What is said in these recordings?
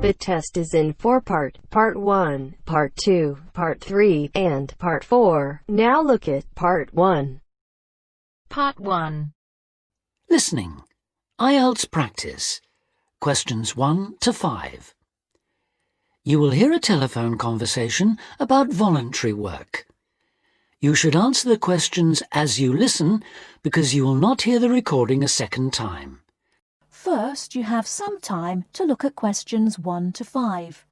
Habit test is in 4 parts. Part 1, Part 2, Part 3, and Part 4. Now look at Part 1. Part 1. Listening. Ielts practice. Questions 1 to 5. You will hear a telephone conversation about voluntary work. You should answer the questions as you listen because you will not hear the recording a second time. First, you have some time to look at questions 1 to 5.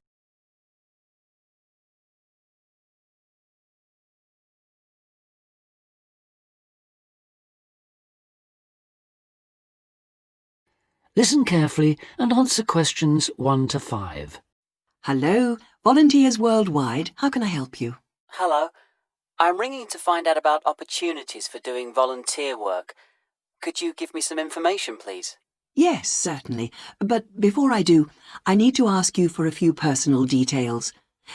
Listen carefully and answer questions 1 to 5. Hello, Volunteers Worldwide. How can I help you? Hello. I'm ringing to find out about opportunities for doing volunteer work. Could you give me some information, please? Yes, certainly. But before I do, I need to ask you for a few personal details.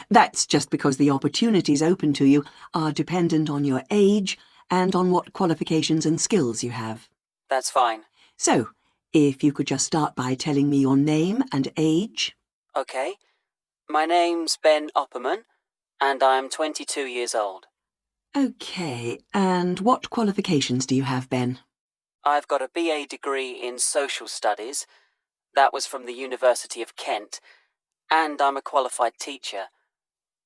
That's just because the opportunities open to you are dependent on your age and on what qualifications and skills you have. That's fine. So, if you could just start by telling me your name and age. Okay. My name's Ben Opperman, and I'm 22 years old. Okay, and what qualifications do you have, Ben? I've got a BA degree in Social Studies. That was from the University of Kent. And I'm a qualified teacher.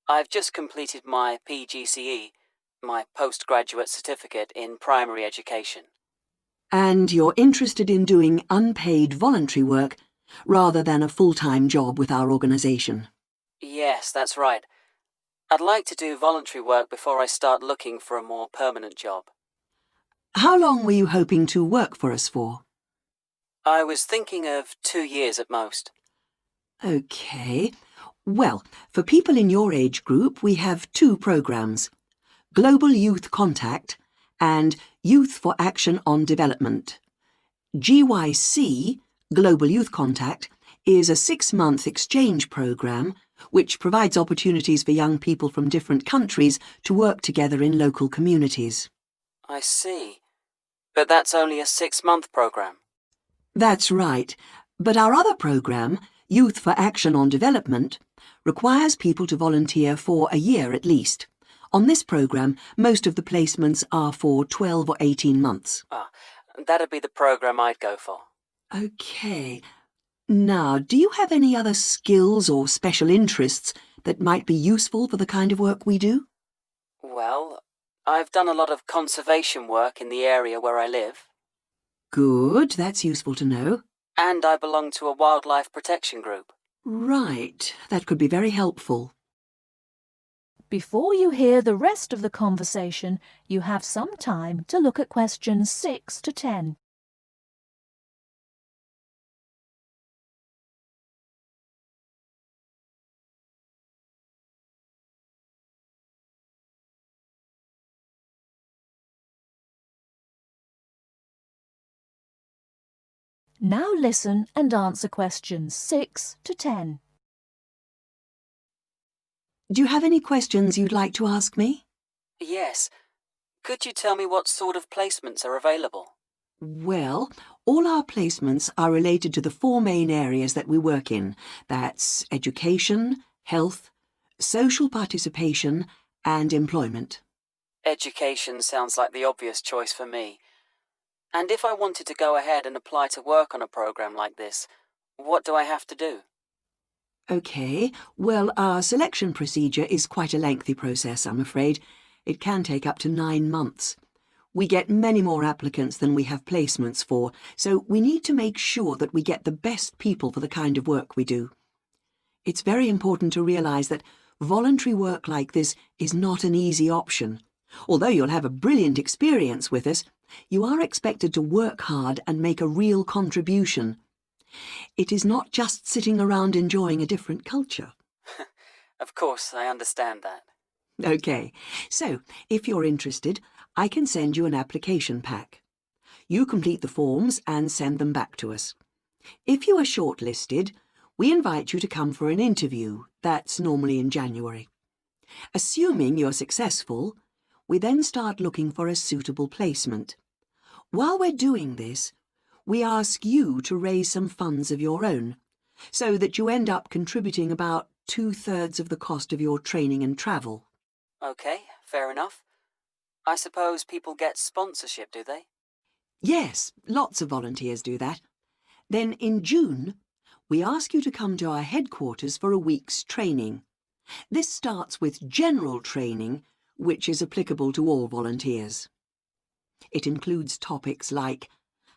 I've just completed my PGCE, my postgraduate certificate in primary education. And you're interested in doing unpaid voluntary work rather than a full-time job with our organisation? Yes, that's right. I'd like to do voluntary work before I start looking for a more permanent job. How long were you hoping to work for us for? I was thinking of 2 years at most. Okay. Well, for people in your age group, we have 2 programmes: Global Youth Contact and Youth for Action on Development. GYC, Global Youth Contact, is a 6-month exchange programme which provides opportunities for young people from different countries to work together in local communities. I see. But that's only a 6-month programme. That's right. But our other programme, Youth for Action on Development, requires people to volunteer for a year at least. On this programme, most of the placements are for 12 or 18 months. That'd be the programme I'd go for. OK. Now, do you have any other skills or special interests that might be useful for the kind of work we do? Well, I've done a lot of conservation work in the area where I live. Good, that's useful to know. And I belong to a wildlife protection group. Right, that could be very helpful. Before you hear the rest of the conversation, you have some time to look at questions 6 to 10. Now listen and answer questions 6 to 10. Do you have any questions you'd like to ask me? Yes. Could you tell me what sort of placements are available? Well, all our placements are related to the 4 main areas that we work in. That's education, health, social participation, and employment. Education sounds like the obvious choice for me. And if I wanted to go ahead and apply to work on a programme like this, what do I have to do? OK, well, our selection procedure is quite a lengthy process, I'm afraid. It can take up to 9 months. We get many more applicants than we have placements for, so we need to make sure that we get the best people for the kind of work we do. It's very important to realise that voluntary work like this is not an easy option. Although you'll have a brilliant experience with us, you are expected to work hard and make a real contribution. It is not just sitting around enjoying a different culture. Of course, I understand that. OK, so if you're interested, I can send you an application pack. You complete the forms and send them back to us. If you are shortlisted, we invite you to come for an interview. That's normally in January. Assuming you're successful, we then start looking for a suitable placement. While we're doing this, we ask you to raise some funds of your own. so that you end up contributing about 2/3 of the cost of your training and travel. Okay, fair enough. I suppose people get sponsorship, do they? Yes, lots of volunteers do that. Then in June, we ask you to come to our headquarters for a week's training. This starts with general training, which is applicable to all volunteers. It includes topics like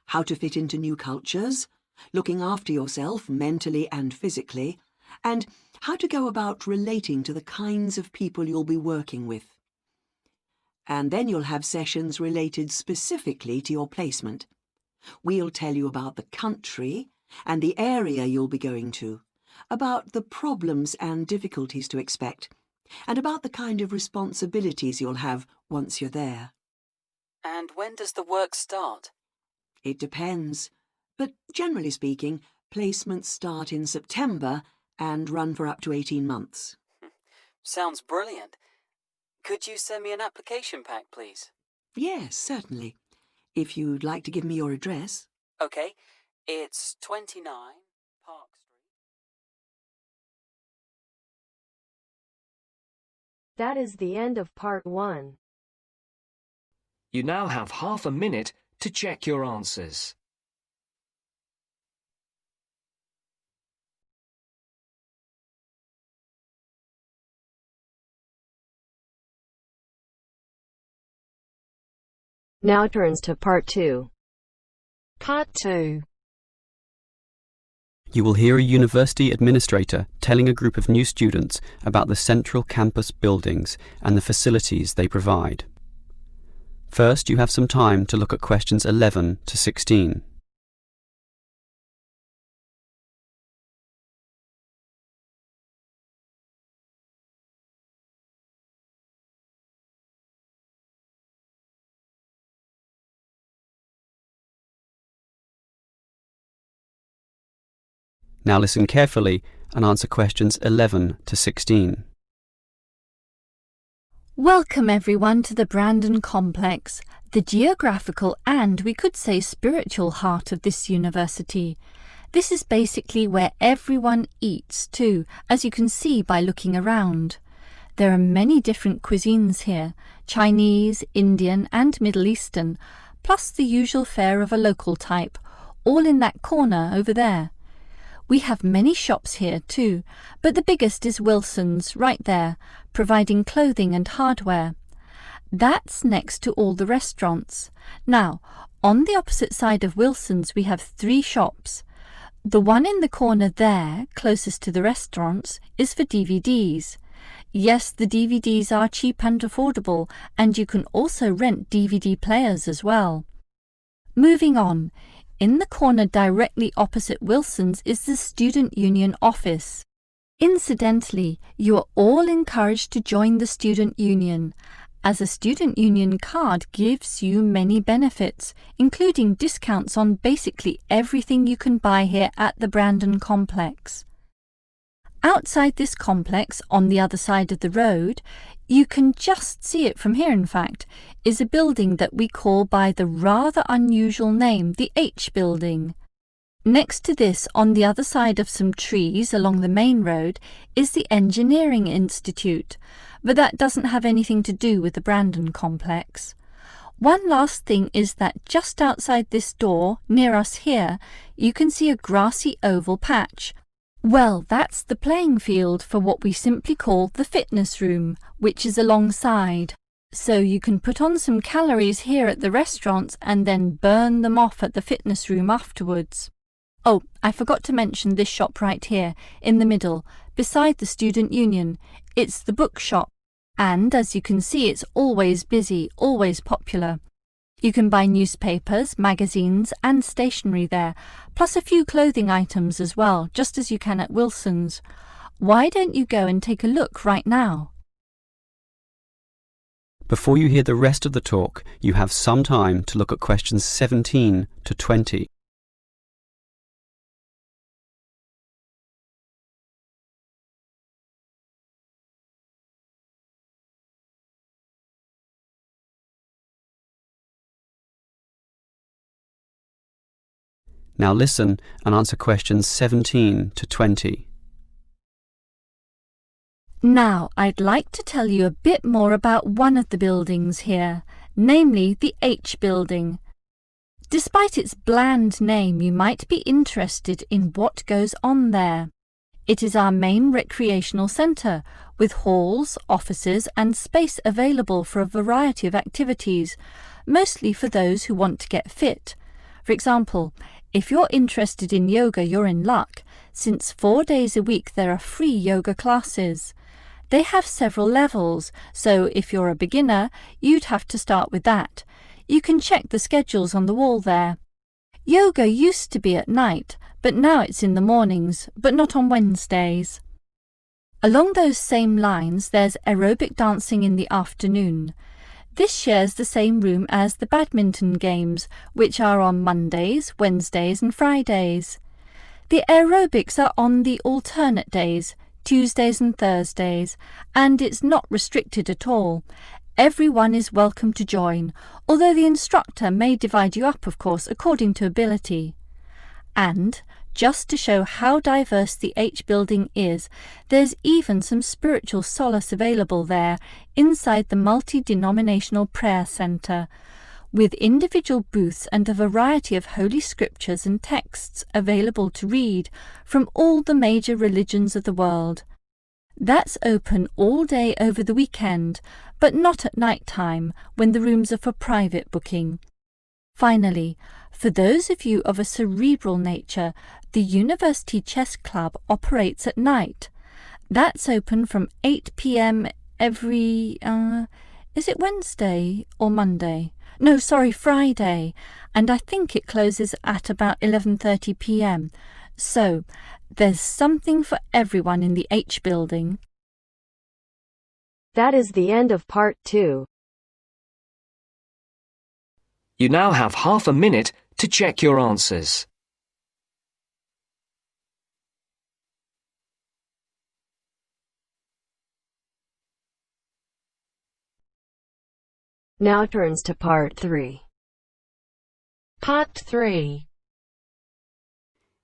how to fit into new cultures, looking after yourself mentally and physically, and how to go about relating to the kinds of people you'll be working with. And then you'll have sessions related specifically to your placement. We'll tell you about the country and the area you'll be going to, about the problems and difficulties to expect, and about the kind of responsibilities you'll have once you're there. And when does the work start? It depends, but generally speaking, placements start in September and run for up to 18 months. Sounds brilliant. Could you send me an application pack, please? Yes, certainly. If you'd like to give me your address. Okay, it's 29 Park Street. That is the end of part 1. You now have half a minute to check your answers. Now turns to part 2. Part 2. You will hear a university administrator telling a group of new students about the central campus buildings and the facilities they provide. First, you have some time to look at questions 11 to 16. Now listen carefully and answer questions 11 to 16. Welcome everyone to the Brandon Complex, the geographical and we could say spiritual heart of this university. This is basically where everyone eats too, as you can see by looking around. There are many different cuisines here, Chinese, Indian and Middle Eastern, plus the usual fare of a local type, all in that corner over there. We have many shops here too, but the biggest is Wilson's right there, providing clothing and hardware. That's next to all the restaurants. Now, on the opposite side of Wilson's we have 3 shops. The one in the corner there, closest to the restaurants, is for DVDs. Yes, the DVDs are cheap and affordable, and you can also rent DVD players as well. Moving on. In the corner directly opposite Wilson's is the Student Union office. Incidentally, you are all encouraged to join the Student Union, as a Student Union card gives you many benefits, including discounts on basically everything you can buy here at the Brandon Complex. Outside this complex, on the other side of the road, you can just see it from here in fact, is a building that we call by the rather unusual name the H Building. Next to this, on the other side of some trees along the main road, is the Engineering Institute, but that doesn't have anything to do with the Brandon Complex. One last thing is that just outside this door, near us here, you can see a grassy oval patch. Well, that's the playing field for what we simply call the fitness room, which is alongside. So you can put on some calories here at the restaurants and then burn them off at the fitness room afterwards. Oh, I forgot to mention this shop right here, in the middle, beside the Student Union. It's the bookshop. And as you can see, it's always busy, always popular. You can buy newspapers, magazines and stationery there, plus a few clothing items as well, just as you can at Wilson's. Why don't you go and take a look right now? Before you hear the rest of the talk, you have some time to look at questions 17 to 20. Now listen and answer questions 17 to 20. Now, I'd like to tell you a bit more about one of the buildings here, namely the H building. Despite its bland name, you might be interested in what goes on there. It is our main recreational centre, with halls, offices and space available for a variety of activities, mostly for those who want to get fit. For example, if you're interested in yoga, you're in luck, since 4 days a week there are free yoga classes. They have several levels, so if you're a beginner, you'd have to start with that. You can check the schedules on the wall there. Yoga used to be at night, but now it's in the mornings, but not on Wednesdays. Along those same lines, there's aerobic dancing in the afternoon. This shares the same room as the badminton games, which are on Mondays, Wednesdays and Fridays. The aerobics are on the alternate days, Tuesdays and Thursdays, and it's not restricted at all. Everyone is welcome to join, although the instructor may divide you up, of course, according to ability. And, just to show how diverse the H building is, there's even some spiritual solace available there, inside the multi-denominational prayer centre, with individual booths and a variety of holy scriptures and texts available to read from all the major religions of the world. That's open all day over the weekend, but not at night time, when the rooms are for private booking. Finally, for those of you of a cerebral nature, the University Chess Club operates at night. That's open from 8 p.m. every, is it Wednesday or Monday? No, sorry, Friday. And I think it closes at about 11:30 p.m. So, there's something for everyone in the H building. That is the end of part 2. You now have half a minute to check your answers. Now turns to part 3. Part 3.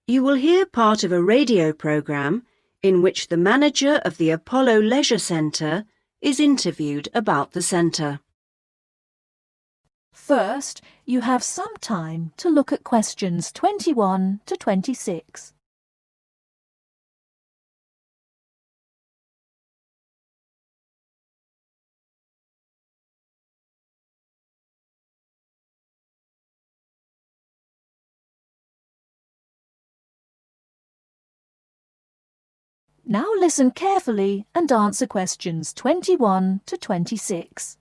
You will hear part of a radio programme in which the manager of the Apollo Leisure Centre is interviewed about the centre. First, you have some time to look at questions 21 to 26. Now listen carefully and answer questions 21 to 26.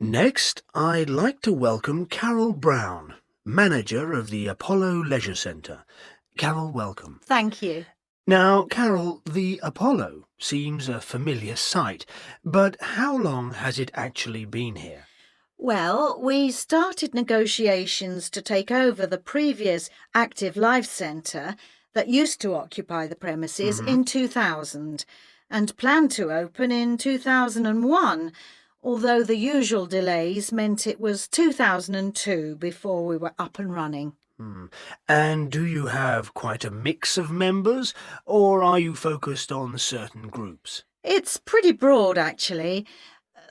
Next, I'd like to welcome Carol Brown, manager of the Apollo Leisure Centre. Carol, welcome. Thank you. Now, Carol, the Apollo seems a familiar sight, but how long has it actually been here? Well, we started negotiations to take over the previous active life centre that used to occupy the premises in 2000 and planned to open in 2001, although the usual delays meant it was 2002 before we were up and running. And do you have quite a mix of members, or are you focused on certain groups? It's pretty broad, actually.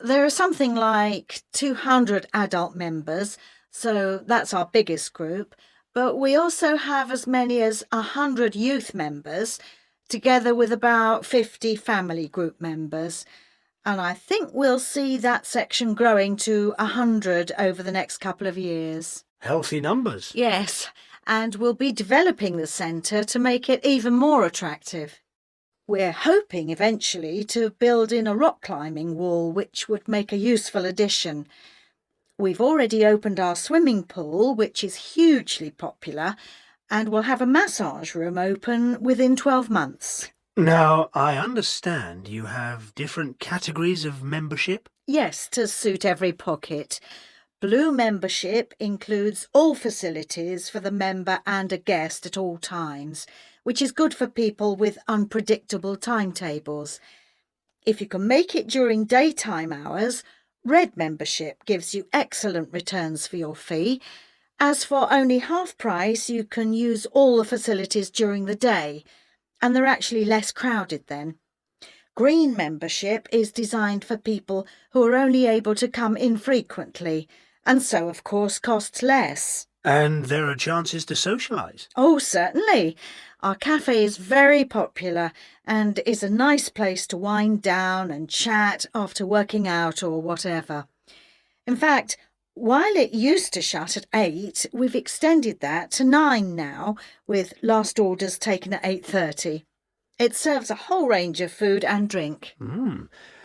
There are something like 200 adult members, so that's our biggest group, but we also have as many as 100 youth members, together with about 50 family group members. And I think we'll see that section growing to 100 over the next couple of years. Healthy numbers. Yes, and we'll be developing the centre to make it even more attractive. We're hoping eventually to build in a rock climbing wall, which would make a useful addition. We've already opened our swimming pool, which is hugely popular, and we'll have a massage room open within 12 months. Now, I understand you have different categories of membership? Yes, to suit every pocket. Blue membership includes all facilities for the member and a guest at all times, which is good for people with unpredictable timetables. If you can make it during daytime hours, Red membership gives you excellent returns for your fee. As for only half price, you can use all the facilities during the day, and they're actually less crowded then. Green membership is designed for people who are only able to come infrequently, and so, of course, costs less. And there are chances to socialise. Oh, certainly. Our cafe is very popular and is a nice place to wind down and chat after working out or whatever. In fact, while it used to shut at 8, we've extended that to 9 now, with last orders taken at 8:30. It serves a whole range of food and drink.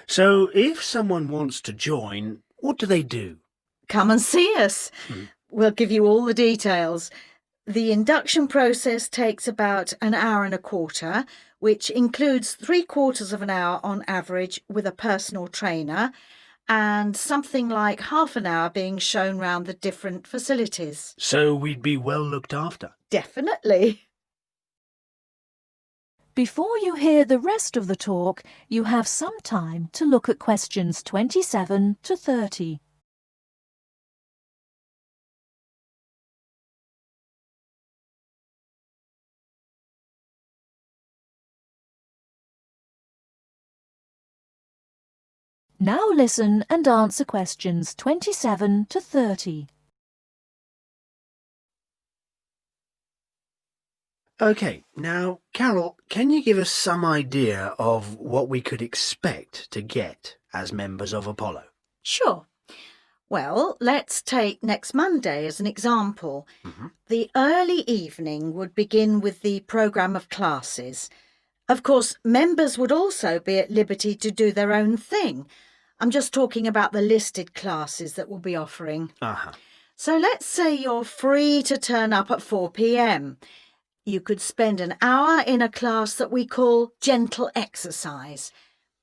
So if someone wants to join, what do they do? Come and see us. We'll give you all the details. The induction process takes about an hour and a quarter, which includes 3/4 of an hour on average with a personal trainer, and something like half an hour being shown round the different facilities. So we'd be well looked after. Definitely. Before you hear the rest of the talk, you have some time to look at questions 27 to 30. Now listen and answer questions 27 to 30. OK, now, Carol, can you give us some idea of what we could expect to get as members of Apollo? Sure. Well, let's take next Monday as an example. The early evening would begin with the programme of classes. Of course, members would also be at liberty to do their own thing. I'm just talking about the listed classes that we'll be offering. So let's say you're free to turn up at 4 p.m. You could spend an hour in a class that we call gentle exercise.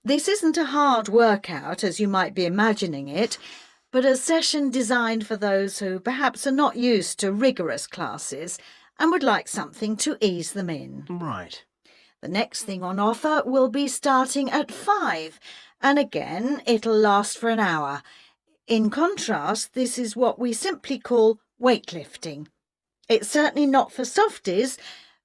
This isn't a hard workout, as you might be imagining it, but a session designed for those who perhaps are not used to rigorous classes and would like something to ease them in. Right. The next thing on offer will be starting at 5, and again it'll last for an hour. In contrast, this is what we simply call weightlifting. It's certainly not for softies,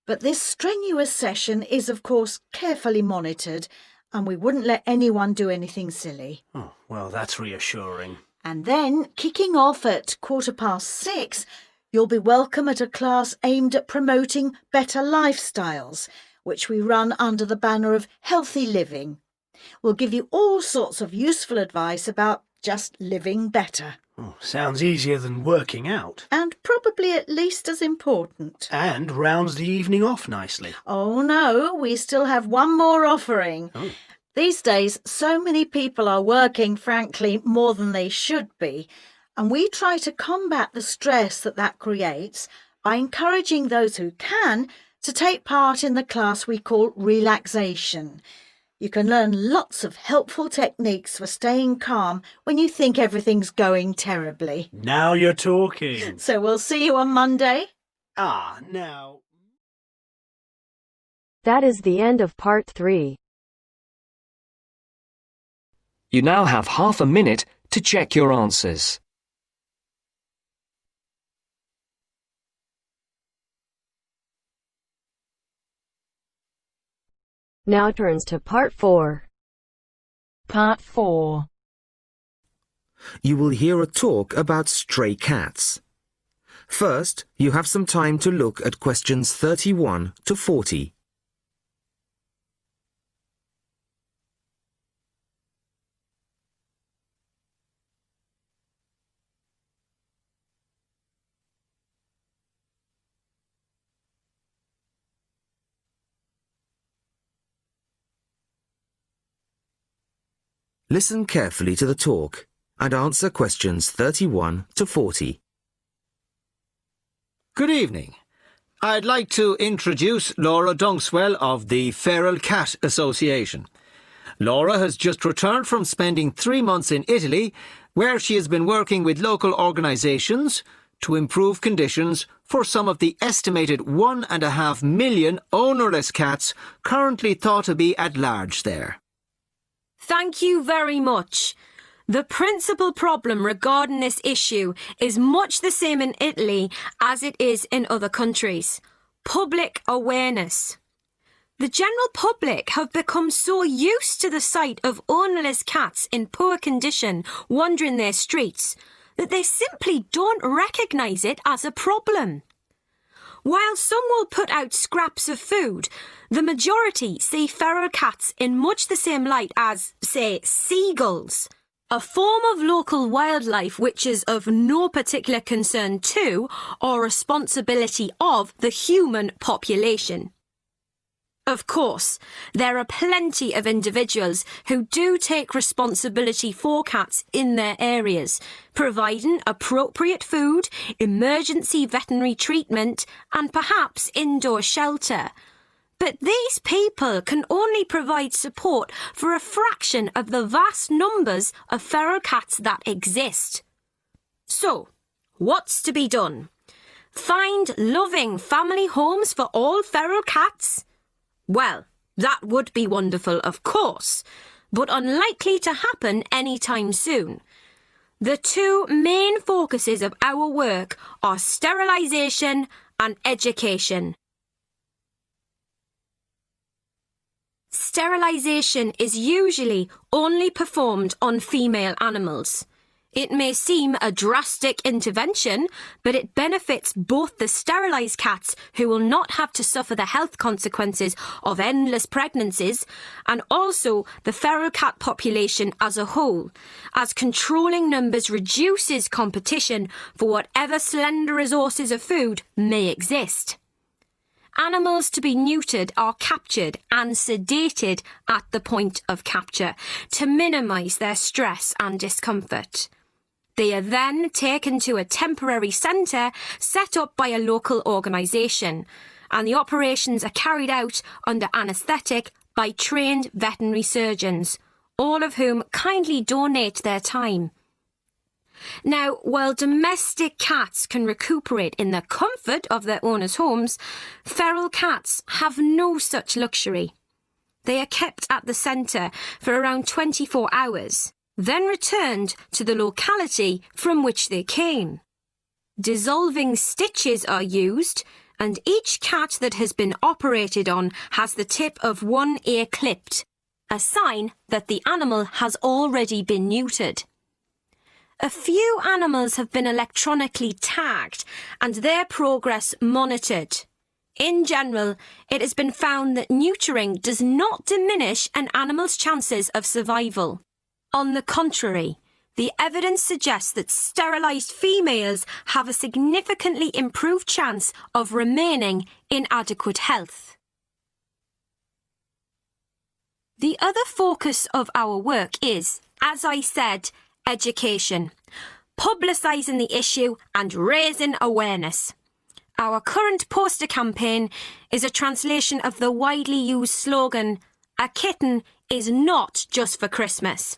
but this strenuous session is of course carefully monitored, and we wouldn't let anyone do anything silly. Oh, well, that's reassuring. And then, kicking off at 6:15, you'll be welcome at a class aimed at promoting better lifestyles, which we run under the banner of healthy living. We'll give you all sorts of useful advice about just living better. Oh, sounds easier than working out. And probably at least as important. And rounds the evening off nicely. Oh no, we still have one more offering. These days, so many people are working, frankly, more than they should be, and we try to combat the stress that creates by encouraging those who can to take part in the class we call relaxation. You can learn lots of helpful techniques for staying calm when you think everything's going terribly. Now you're talking. So we'll see you on Monday. Now. That is the end of part 3. You now have half a minute to check your answers. Now turns to part 4. Part 4. You will hear a talk about stray cats. First, you have some time to look at questions 31 to 40. Listen carefully to the talk and answer questions 31 to 40. Good evening. I'd like to introduce Laura Dunkswell of the Feral Cat Association. Laura has just returned from spending 3 months in Italy, where she has been working with local organisations to improve conditions for some of the estimated 1.5 million ownerless cats currently thought to be at large there. Thank you very much. The principal problem regarding this issue is much the same in Italy as it is in other countries. Public awareness. The general public have become so used to the sight of ownerless cats in poor condition wandering their streets that they simply don't recognise it as a problem. While some will put out scraps of food, the majority see feral cats in much the same light as, say, seagulls, a form of local wildlife which is of no particular concern to or responsibility of the human population. Of course, there are plenty of individuals who do take responsibility for cats in their areas, providing appropriate food, emergency veterinary treatment, and perhaps indoor shelter. But these people can only provide support for a fraction of the vast numbers of feral cats that exist. So, what's to be done? Find loving family homes for all feral cats? Well, that would be wonderful, of course, but unlikely to happen anytime soon. The two main focuses of our work are sterilisation and education. Sterilisation is usually only performed on female animals. It may seem a drastic intervention, but it benefits both the sterilised cats, who will not have to suffer the health consequences of endless pregnancies, and also the feral cat population as a whole, as controlling numbers reduces competition for whatever slender resources of food may exist. Animals to be neutered are captured and sedated at the point of capture to minimise their stress and discomfort. They are then taken to a temporary centre set up by a local organisation, and the operations are carried out under anaesthetic by trained veterinary surgeons, all of whom kindly donate their time. Now, while domestic cats can recuperate in the comfort of their owners' homes, feral cats have no such luxury. They are kept at the centre for around 24 hours, then returned to the locality from which they came. Dissolving stitches are used, and each cat that has been operated on has the tip of one ear clipped, a sign that the animal has already been neutered. A few animals have been electronically tagged and their progress monitored. In general, it has been found that neutering does not diminish an animal's chances of survival. On the contrary, the evidence suggests that sterilised females have a significantly improved chance of remaining in adequate health. The other focus of our work is, as I said, education, publicising the issue and raising awareness. Our current poster campaign is a translation of the widely used slogan, "A kitten is not just for Christmas."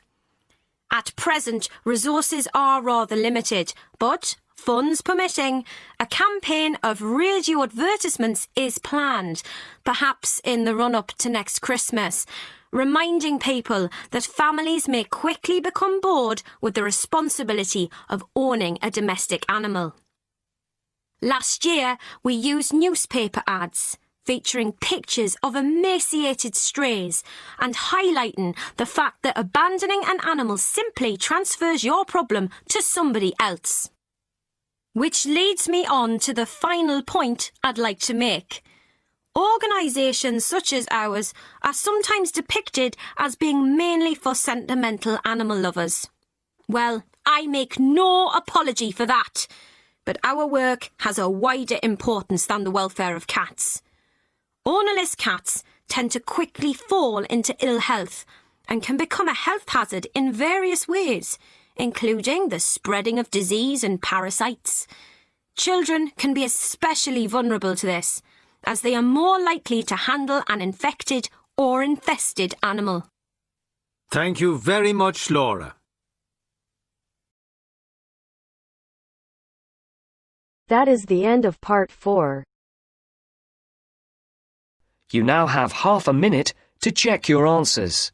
At present, resources are rather limited, but, funds permitting, a campaign of radio advertisements is planned, perhaps in the run-up to next Christmas, reminding people that families may quickly become bored with the responsibility of owning a domestic animal. Last year, we used newspaper ads featuring pictures of emaciated strays and highlighting the fact that abandoning an animal simply transfers your problem to somebody else. Which leads me on to the final point I'd like to make. Organisations such as ours are sometimes depicted as being mainly for sentimental animal lovers. Well, I make no apology for that, but our work has a wider importance than the welfare of cats. Ownerless cats tend to quickly fall into ill health and can become a health hazard in various ways, including the spreading of disease and parasites. Children can be especially vulnerable to this, as they are more likely to handle an infected or infested animal. Thank you very much, Laura. That is the end of part 4. You now have half a minute to check your answers.